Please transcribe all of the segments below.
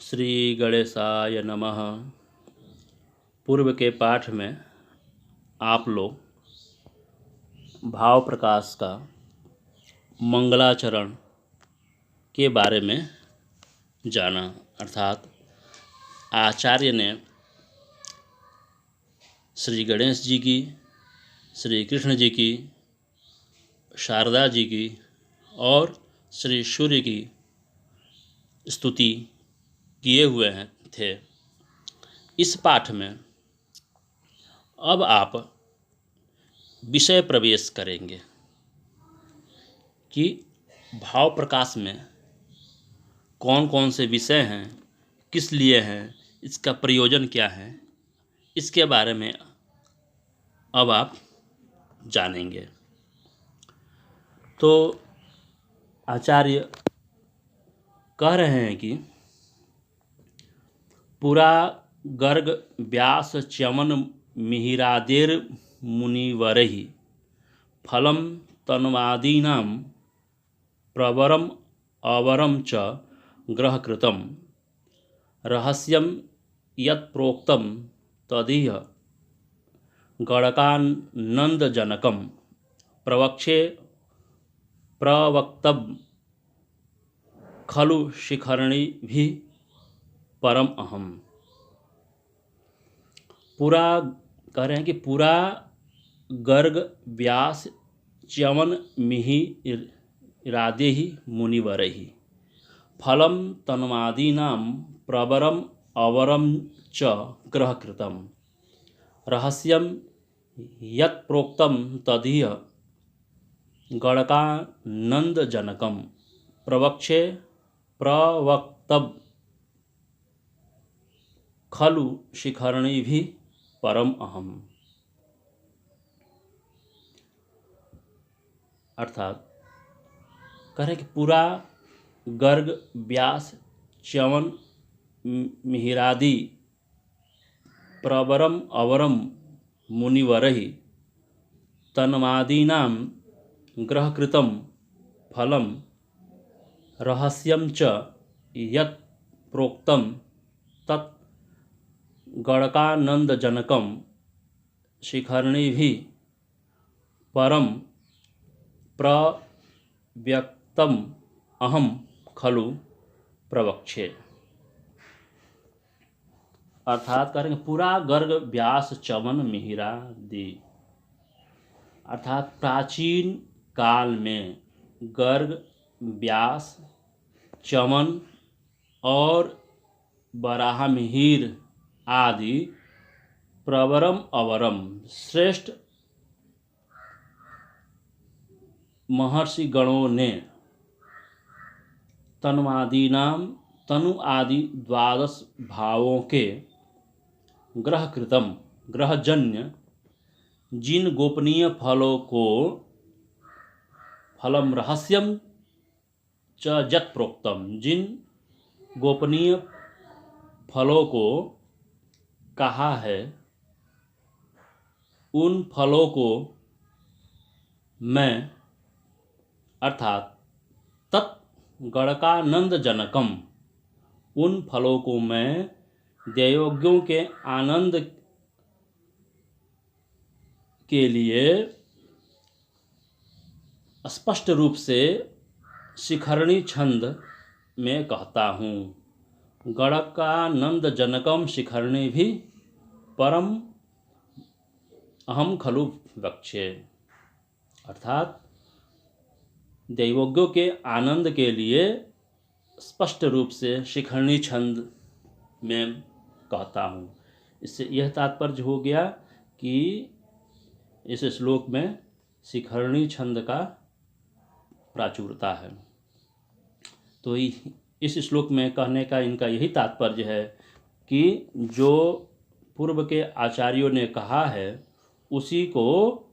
श्री गणेशाय नमः। पूर्व के पाठ में आप लोग भाव प्रकाश का मंगलाचरण के बारे में जाना, अर्थात आचार्य ने श्री गणेश जी की, श्री कृष्ण जी की, शारदा जी की और श्री सूर्य की स्तुति किए हुए थे। इस पाठ में अब आप विषय प्रवेश करेंगे कि भाव प्रकाश में कौन कौन से विषय हैं, किस लिए हैं, इसका प्रयोजन क्या है, इसके बारे में अब आप जानेंगे। तो आचार्य कह रहे हैं कि पुरा गर्ग व्यास च्यवन मिहिरादेर मुनिवरहि फलम तन्वादीनां प्रवरम अवरम च ग्रहकृतम रहस्यम यत् प्रोक्तम तदिह गणकानंदजनकम प्रवक्तव्य खलु शिखरणिभिः परम अहम। पूरा कह रहे हैं कि पूरा गर्ग व्यास च्यवन मिहिरादेहि मुनिवरहि फलम तन्वादीनां प्रवरम अवरम च ग्रहकृतम रहस्यम यत् प्रोक्तम तदिह गणकानंदजनकम प्रवक्तव्य खलु शिखरणिभिः परम अहम। अर्थात कह रहे कि पूरा गर्ग व्यास च्यवन मिहिरादि प्रवरम अवरम मुनिवरहि तन्वादीनां ग्रहकृतं फलम रहस्यं च यत् प्रोक्तं तत् गणकानंदजनकम शिखरणिभिः परम प्रव्यक्तम अहम खलु प्रवक्षे। अर्थात करेंगे पूरा गर्ग व्यास च्यवन मिहिरादि, अर्थात प्राचीन काल में गर्ग व्यास च्यवन और वराहमिहिर आदि प्रवरम अवरम श्रेष्ठ महर्षि गणों ने तन्वादीनाम तनु आदि 12 भावों के ग्रहकृतम ग्रहजन्य जिन गोपनीय फलों को फलम रहस्यम च जत प्रोक्तम जिन गोपनीय फलों को कहा है, उन फलों को मैं अर्थात तत् गणकानंदजनकम उन फलों को मैं देवयोग्यों के आनंद के लिए स्पष्ट रूप से शिखरणी छंद में कहता हूँ। गणकानंदजनकम शिखरणिभिः परम अहम खलु वक्षे। अर्थात देवयोग्यों के आनंद के लिए स्पष्ट रूप से शिखरणी छंद में कहता हूँ। इससे यह तात्पर्य हो गया कि इस श्लोक में शिखरणी छंद का प्राचुर्यता है। तो इस श्लोक में कहने का इनका यही तात्पर्य है कि जो पूर्व के आचार्यों ने कहा है उसी को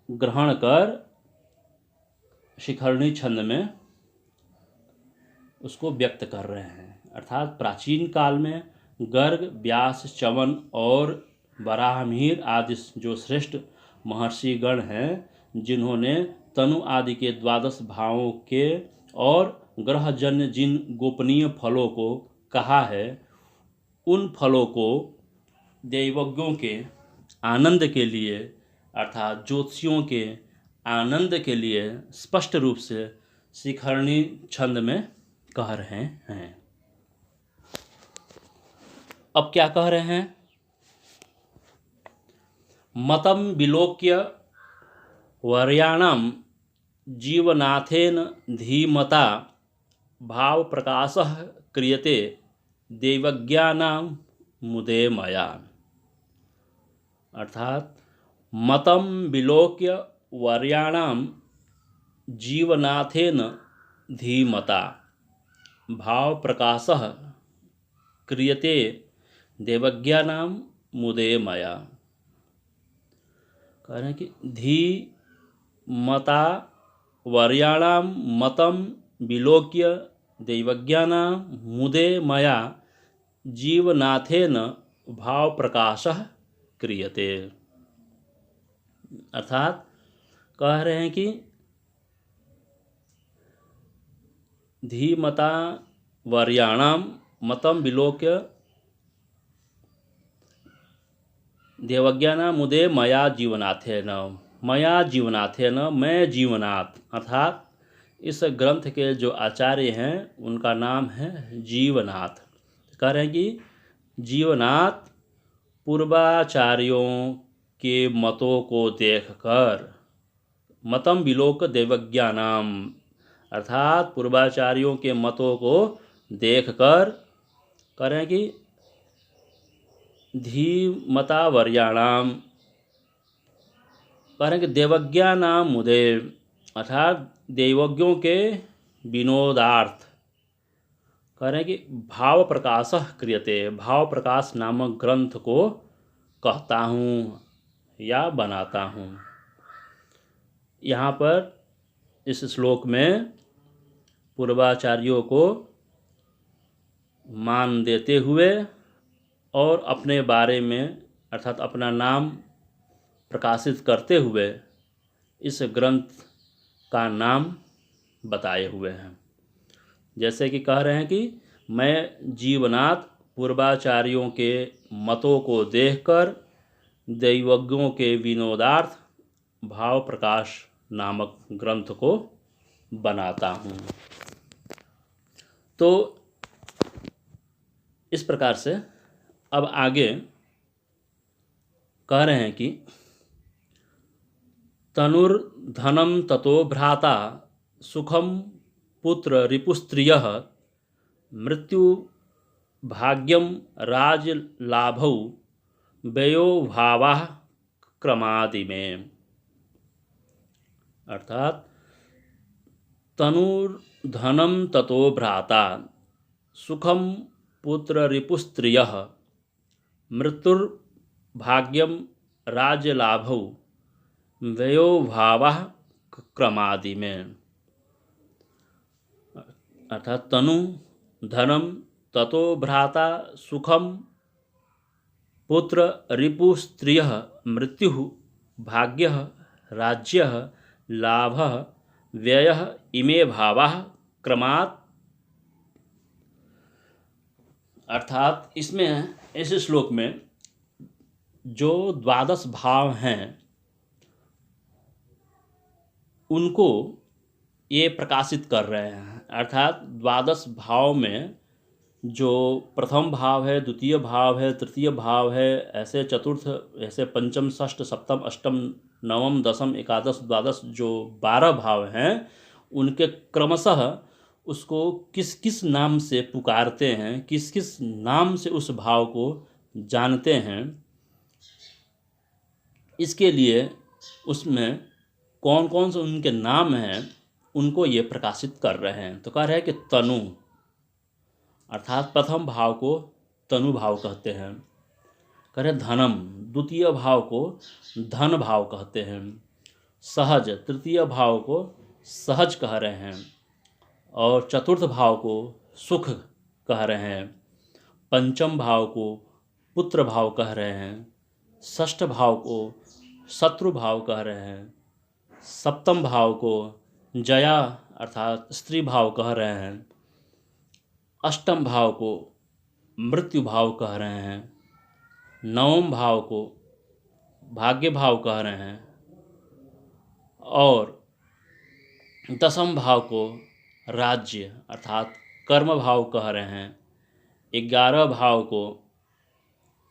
ग्रहण कर शिखरणी छंद में उसको व्यक्त कर रहे हैं। अर्थात प्राचीन काल में गर्ग व्यास च्यवन और वराहमिहिर आदि जो श्रेष्ठ महर्षि गण हैं, जिन्होंने तनु आदि के 12 भावों के और ग्रहजन्य जिन गोपनीय फलों को कहा है, उन फलों को दैवज्ञों के आनंद के लिए अर्थात ज्योतिषियों के आनंद के लिए स्पष्ट रूप से शिखरणी छंद में कह रहे हैं। अब क्या कह रहे हैं? मतम विलोक्य वर्याणाम जीवनाथेन धीमता भाव प्रकाशः क्रियते दैवज्ञानां मुदे मया। अर्थात मतम विलोक्य वर्याणाम जीवनाथेन धीमता भाव प्रकाशः क्रियते दैवज्ञानां मुदे मया। कह रहे हैं कि धीमता वर्याणाम मतम विलोक्य दैवज्ञानां मुदे मया जीवनाथेन भाव प्रकाशः क्रियते। अर्थात कह रहे हैं कि धीमता वर्याणाम मतम विलोक्य देवज्ञाना मुदे मया जीवनाथेन। मया जीवनाथेन, मैं जीवनाथ, अर्थात इस ग्रंथ के जो आचार्य हैं उनका नाम है जीवनाथ। कह रहे हैं कि जीवनाथ पूर्वाचार्यों के मतों को देखकर मतम विलोक देवज्ञानाम, अर्थात पूर्वाचार्यों के मतों को देखकर कह रहे हैं कि धीमता वर्याणाम, कह रहे हैं कि देवज्ञानाम मुदे, अर्थात देवज्ञों के विनोदार्थ कह रहे हैं कि भाव प्रकाशः क्रियते, भाव प्रकाश नामक ग्रंथ को कहता हूँ या बनाता हूँ। यहाँ पर इस श्लोक में पूर्वाचार्यों को मान देते हुए और अपने बारे में अर्थात अपना नाम प्रकाशित करते हुए इस ग्रंथ का नाम बताए हुए हैं। जैसे कि कह रहे हैं कि मैं जीवनाथ पूर्वाचार्यों के मतों को देखकर दैवज्ञों के विनोदार्थ भाव प्रकाश नामक ग्रंथ को बनाता हूँ। तो इस प्रकार से अब आगे कह रहे हैं कि तनुर्धनम ततो भ्राता सुखम पुत्र रिपुस्त्रियः मृत्यु भाग्यम राजलाभौ व्ययो भावः क्रमादि में। अर्थात तनुर्धनम ततो भ्राता सुखम पुत्र रिपुस्त्रियः मृत्युर्भाग्यम राज्यलाभौ व्ययो भावः क्रमादि में। अर्थात तनु धनम ततो भ्राता सुखम पुत्र रिपु स्त्रियः मृत्यु भाग्यः राज्यः लाभः व्ययः इमे भावः क्रमात्। अर्थात इसमें इस श्लोक में जो 12 भाव हैं उनको ये प्रकाशित कर रहे हैं। अर्थात 12 भाव में जो प्रथम भाव है, द्वितीय भाव है, तृतीय भाव है, ऐसे चतुर्थ, ऐसे पंचम, षष्ठ, सप्तम, अष्टम, नवम, दशम, एकादश, द्वादश जो 12 भाव हैं उनके क्रमशः उसको किस किस नाम से पुकारते हैं, किस किस नाम से उस भाव को जानते हैं, इसके लिए उसमें कौन कौन से उनके नाम हैं उनको ये प्रकाशित कर रहे हैं। तो कह रहे हैं कि तनु अर्थात प्रथम भाव को तनु भाव कहते हैं। कह रहे धनम द्वितीय भाव को धन भाव कहते हैं। सहज तृतीय भाव को सहज कह रहे हैं और चतुर्थ भाव को सुख कह रहे हैं। पंचम भाव को पुत्र भाव कह रहे हैं। षष्ठ भाव को शत्रु भाव कह रहे हैं। सप्तम भाव को जया अर्थात स्त्री भाव कह रहे हैं, अष्टम भाव को मृत्यु भाव कह रहे हैं, नवम भाव को भाग्य भाव कह रहे हैं और दसम भाव को राज्य अर्थात कर्म भाव कह रहे हैं, 11 भाव को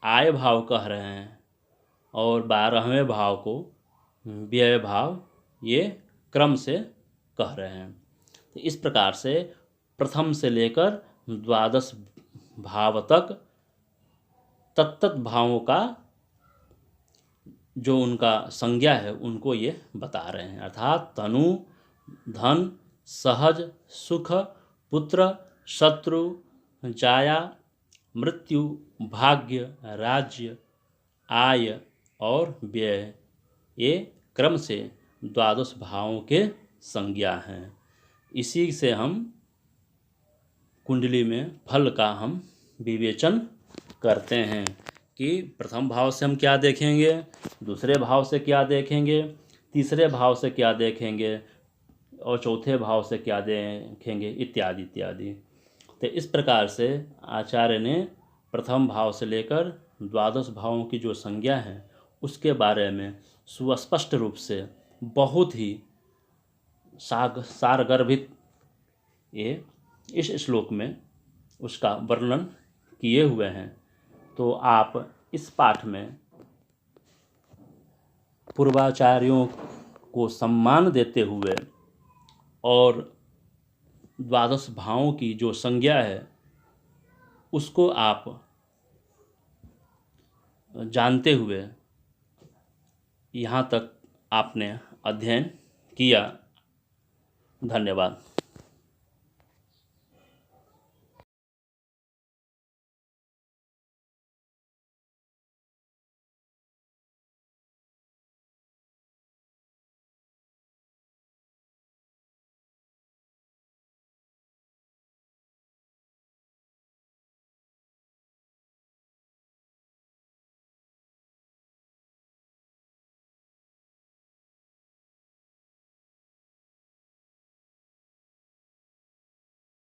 आय भाव कह रहे हैं और 12वें भाव को व्यय भाव, ये क्रम से कह रहे हैं। तो इस प्रकार से प्रथम से लेकर 12 भाव तक तत्त भावों का जो उनका संज्ञा है उनको ये बता रहे हैं। अर्थात तनु, धन, सहज, सुख, पुत्र, शत्रु, जाया, मृत्यु, भाग्य, राज्य, आय और व्यय, ये क्रम से 12 भावों के संज्ञा हैं। इसी से हम कुंडली में फल का हम विवेचन करते हैं कि प्रथम भाव से हम क्या देखेंगे, दूसरे भाव से क्या देखेंगे, तीसरे भाव से क्या देखेंगे और चौथे भाव से क्या देखेंगे, इत्यादि इत्यादि। तो इस प्रकार से आचार्य ने प्रथम भाव से लेकर 12 भावों की जो संज्ञा है उसके बारे में सुस्पष्ट रूप से बहुत ही सारगर्भित ये इस श्लोक में उसका वर्णन किए हुए हैं। तो आप इस पाठ में पूर्वाचार्यों को सम्मान देते हुए और 12 भावों की जो संज्ञा है उसको आप जानते हुए यहाँ तक आपने अध्ययन किया। धन्यवाद।